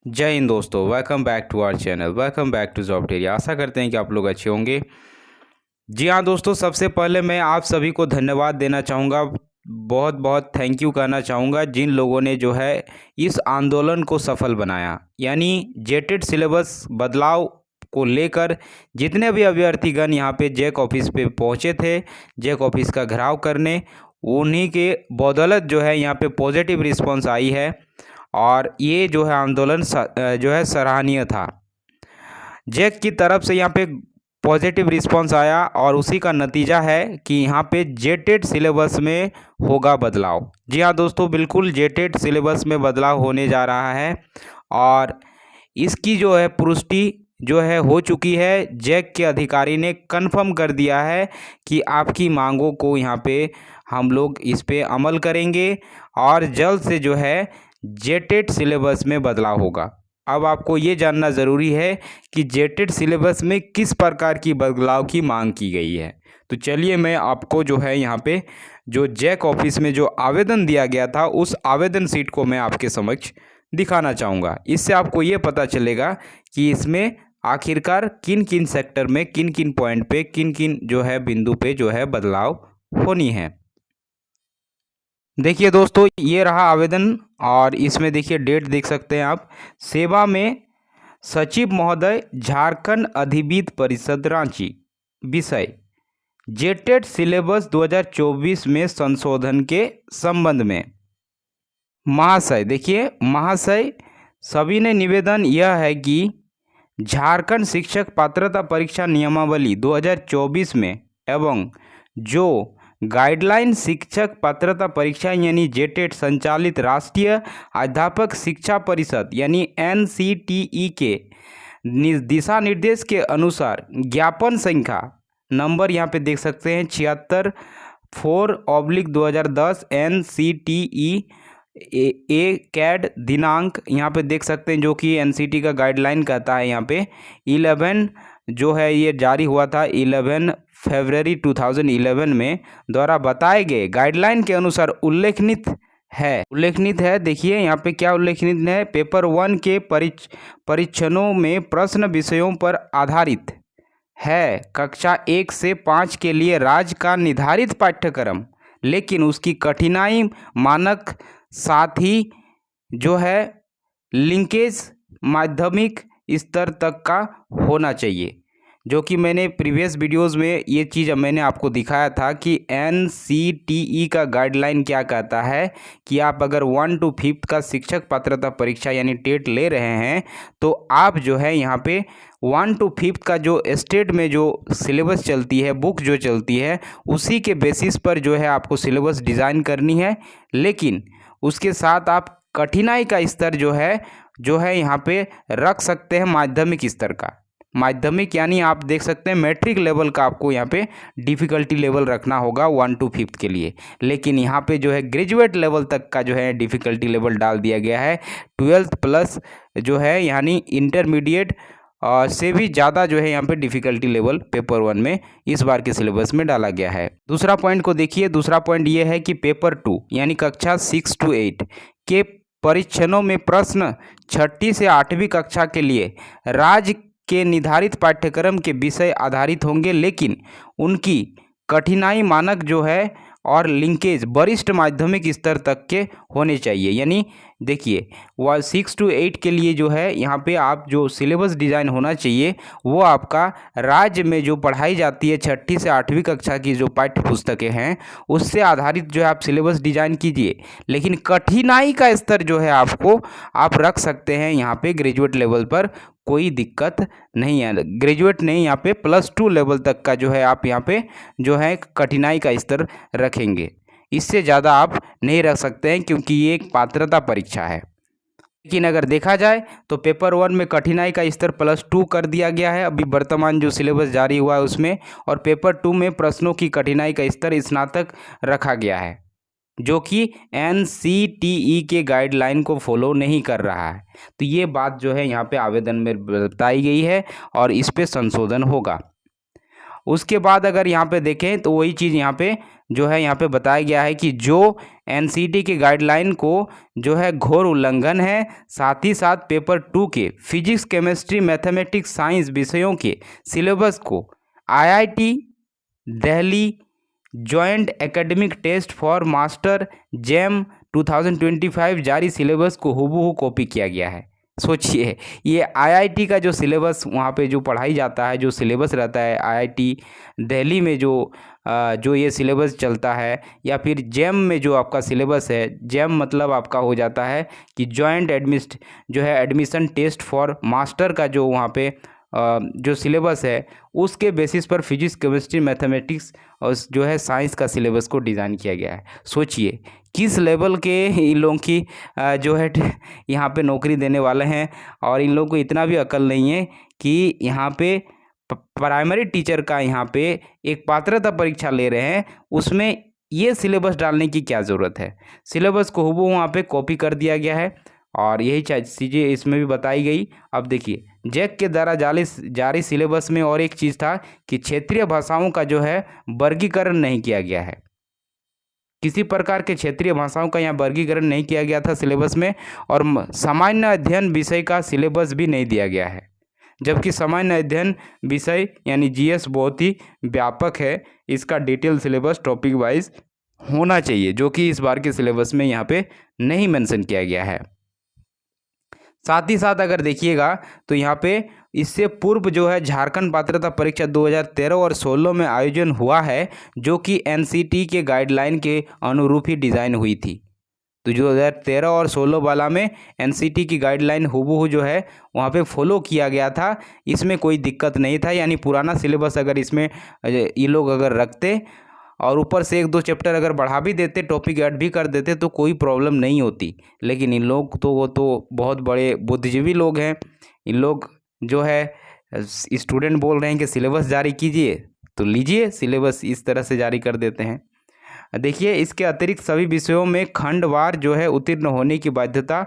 जय हिंद दोस्तों, welcome back to our channel. Welcome back to Jobteria. आशा करते हैं कि आप लोग अच्छे होंगे। जी हाँ दोस्तों, सबसे पहले मैं आप सभी को धन्यवाद देना चाहूँगा। बहुत बहुत थैंक यू कहना चाहूँगा जिन लोगों ने जो है इस आंदोलन को सफल बनाया, यानी जेटेड सिलेबस बदलाव को लेकर जितने भी अभ्यर्थीगण यहाँ पे जैक ऑफिस पे पहुँचे थे, जैक ऑफिस का घेराव करने, उन्हीं के बदौलत जो है यहाँ पे पॉजिटिव रिस्पांस आई है और ये जो है आंदोलन जो है सराहनीय था। जैक की तरफ से यहाँ पे पॉजिटिव रिस्पांस आया और उसी का नतीजा है कि यहाँ पे जेटेड सिलेबस में होगा बदलाव। जी हाँ दोस्तों, बिल्कुल जेटेड सिलेबस में बदलाव होने जा रहा है और इसकी जो है पुष्टि जो है हो चुकी है। जैक के अधिकारी ने कन्फर्म कर दिया है कि आपकी मांगों को यहाँ पे हम लोग इस पे अमल करेंगे और जल्द से जो है जेटेड सिलेबस में बदलाव होगा। अब आपको ये जानना ज़रूरी है कि जेटेड सिलेबस में किस प्रकार की बदलाव की मांग की गई है। तो चलिए मैं आपको जो है यहाँ पे जो जैक ऑफिस में जो आवेदन दिया गया था उस आवेदन शीट को मैं आपके समक्ष दिखाना चाहूँगा। इससे आपको ये पता चलेगा कि इसमें आखिरकार किन किन सेक्टर में, किन किन पॉइंट पे, किन किन जो है बिंदु पे जो है बदलाव होनी है। देखिए दोस्तों, ये रहा आवेदन और इसमें देखिए डेट देख सकते हैं आप। सेवा में सचिव महोदय, झारखंड अधिविद्य परिषद रांची। विषय जेटेड सिलेबस 2024 में संशोधन के संबंध में। महाशय, देखिए महाशय, सभी ने निवेदन यह है कि झारखंड शिक्षक पात्रता परीक्षा नियमावली 2024 में एवं जो गाइडलाइन शिक्षक पात्रता परीक्षा यानी जेटेड संचालित राष्ट्रीय अध्यापक शिक्षा परिषद यानी एनसीटीई के दिशा निर्देश के अनुसार ज्ञापन संख्या नंबर यहाँ पे देख सकते हैं 76/4/2010 NCTE कैड दिनांक यहाँ पे देख सकते हैं, जो कि एनसीटी का गाइडलाइन कहता है। यहाँ पे 11 जो है ये जारी हुआ था 11 फरवरी 2011 में द्वारा बताए गए गाइडलाइन के अनुसार उल्लेखित है। देखिए यहाँ पे क्या उल्लेखित है। पेपर 1 के परीक्षणों में प्रश्न विषयों पर आधारित है। कक्षा 1 से 5 के लिए राज्य का निर्धारित पाठ्यक्रम, लेकिन उसकी कठिनाई मानक साथ ही जो है लिंकेज माध्यमिक स्तर तक का होना चाहिए, जो कि मैंने प्रीवियस वीडियोस में ये चीज़ मैंने आपको दिखाया था कि एनसीटीई का गाइडलाइन क्या कहता है कि आप अगर 1 to 5 का शिक्षक पात्रता परीक्षा यानी टेट ले रहे हैं तो आप जो है यहाँ पे 1 to 5 का जो स्टेट में जो सिलेबस चलती है, बुक जो चलती है, उसी के बेसिस पर जो है आपको सिलेबस डिज़ाइन करनी है। लेकिन उसके साथ आप कठिनाई का स्तर जो है यहाँ पे रख सकते हैं माध्यमिक स्तर का। माध्यमिक यानी आप देख सकते हैं मैट्रिक लेवल का आपको यहाँ पे डिफ़िकल्टी लेवल रखना होगा 1 to 5 के लिए। लेकिन यहाँ पे जो है ग्रेजुएट लेवल तक का जो है डिफ़िकल्टी लेवल डाल दिया गया है। 12th प्लस जो है यानी इंटरमीडिएट से भी ज़्यादा जो है यहाँ पे डिफ़िकल्टी लेवल पेपर 1 में इस बार के सिलेबस में डाला गया है। दूसरा पॉइंट को देखिए। दूसरा पॉइंट ये है कि पेपर 2 यानी कक्षा 6 to 8 के परीक्षणों में प्रश्न 6ठी से 8वीं कक्षा के लिए राज्य के निर्धारित पाठ्यक्रम के विषय आधारित होंगे, लेकिन उनकी कठिनाई मानक जो है और लिंकेज वरिष्ठ माध्यमिक स्तर तक के होने चाहिए। यानी देखिए 6 to 8 के लिए जो है यहाँ पे आप जो सिलेबस डिज़ाइन होना चाहिए वो आपका राज्य में जो पढ़ाई जाती है 6ठी से 8वीं कक्षा की जो पाठ्य पुस्तकें हैं उससे आधारित जो है आप सिलेबस डिज़ाइन कीजिए। लेकिन कठिनाई का स्तर जो है आप रख सकते हैं यहाँ पे ग्रेजुएट लेवल पर, कोई दिक्कत नहीं है। ग्रेजुएट नहीं, यहाँ पे +2 लेवल तक का जो है आप यहाँ पे जो है कठिनाई का स्तर रखेंगे। इससे ज़्यादा आप नहीं रख सकते हैं क्योंकि ये एक पात्रता परीक्षा है। लेकिन अगर देखा जाए तो पेपर 1 में कठिनाई का स्तर +2 कर दिया गया है अभी वर्तमान जो सिलेबस जारी हुआ है उसमें, और पेपर 2 में प्रश्नों की कठिनाई का स्तर स्नातक रखा गया है, जो कि एनसीटीई के गाइडलाइन को फॉलो नहीं कर रहा है। तो ये बात जो है यहाँ पे आवेदन में बताई गई है और इस पे संशोधन होगा। उसके बाद अगर यहाँ पे देखें तो वही चीज़ यहाँ पे जो है यहाँ पे बताया गया है कि जो एनसीटी के गाइडलाइन को जो है घोर उल्लंघन है, साथ ही साथ पेपर 2 के फिजिक्स, केमिस्ट्री, मैथमेटिक्स, साइंस विषयों के सिलेबस को IIT Delhi joint academic test for master JAM 2025 जारी सिलेबस को हूबहू कॉपी किया गया है। सोचिए, ये आईआईटी का जो सिलेबस वहाँ पे जो पढ़ाई जाता है, जो सिलेबस रहता है आईआईटी दिल्ली में जो ये सिलेबस चलता है, या फिर जैम में जो आपका सिलेबस है, जैम मतलब आपका हो जाता है कि joint admission test for master का जो वहाँ पे जो सिलेबस है उसके बेसिस पर फिजिक्स, केमिस्ट्री, मैथमेटिक्स और जो है साइंस का सिलेबस को डिज़ाइन किया गया है। सोचिए किस लेवल के इन लोगों की जो है यहाँ पे नौकरी देने वाले हैं, और इन लोगों को इतना भी अकल नहीं है कि यहाँ पे प्राइमरी टीचर का यहाँ पे एक पात्रता परीक्षा ले रहे हैं, उसमें ये सिलेबस डालने की क्या ज़रूरत है। सिलेबस को हूबहू वहाँ पे कॉपी कर दिया गया है और यही चीज़ें इसमें भी बताई गई। अब देखिए, जैक के द्वारा जारी सिलेबस में और एक चीज़ था कि क्षेत्रीय भाषाओं का जो है वर्गीकरण नहीं किया गया है। किसी प्रकार के क्षेत्रीय भाषाओं का यहाँ वर्गीकरण नहीं किया गया था सिलेबस में, और सामान्य अध्ययन विषय का सिलेबस भी नहीं दिया गया है। जबकि सामान्य अध्ययन विषय यानी जीएस बहुत ही व्यापक है, इसका डिटेल सिलेबस टॉपिक वाइज होना चाहिए, जो कि इस बार के सिलेबस में यहाँ पे नहीं मेंशन किया गया है। साथ ही साथ अगर देखिएगा तो यहाँ पे इससे पूर्व जो है झारखंड पात्रता परीक्षा 2013 और 16 में आयोजन हुआ है, जो कि एनसीटी के गाइडलाइन के अनुरूप ही डिज़ाइन हुई थी। तो 2013 और 16 वाला में एनसीटी की गाइडलाइन हूबहू जो है वहाँ पे फॉलो किया गया था, इसमें कोई दिक्कत नहीं था। यानी पुराना सिलेबस अगर इसमें ये लोग अगर रखते और ऊपर से 1-2 चैप्टर अगर बढ़ा भी देते, टॉपिक ऐड भी कर देते तो कोई प्रॉब्लम नहीं होती। लेकिन इन लोग तो वो तो बहुत बड़े बुद्धिजीवी लोग हैं, इन लोग जो है स्टूडेंट बोल रहे हैं कि सिलेबस जारी कीजिए, तो लीजिए सिलेबस इस तरह से जारी कर देते हैं। देखिए, इसके अतिरिक्त सभी विषयों में खंडवार जो है उत्तीर्ण होने की बाध्यता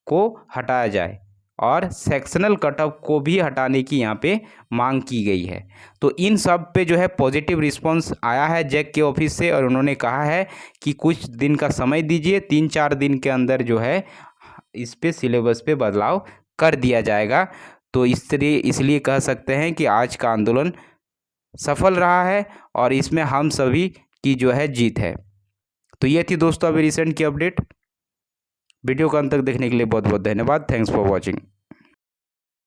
को हटाया जाए और सेक्शनल कट ऑफ को भी हटाने की यहाँ पे मांग की गई है। तो इन सब पे जो है पॉजिटिव रिस्पांस आया है जैक के ऑफिस से, और उन्होंने कहा है कि कुछ दिन का समय दीजिए, 3-4 दिन के अंदर जो है इस पे सिलेबस पे बदलाव कर दिया जाएगा। तो इसलिए कह सकते हैं कि आज का आंदोलन सफल रहा है और इसमें हम सभी की जो है जीत है। तो ये थी दोस्तों अभी रिसेंट की अपडेट। वीडियो को अंत तक देखने के लिए बहुत बहुत धन्यवाद। Thanks for watching.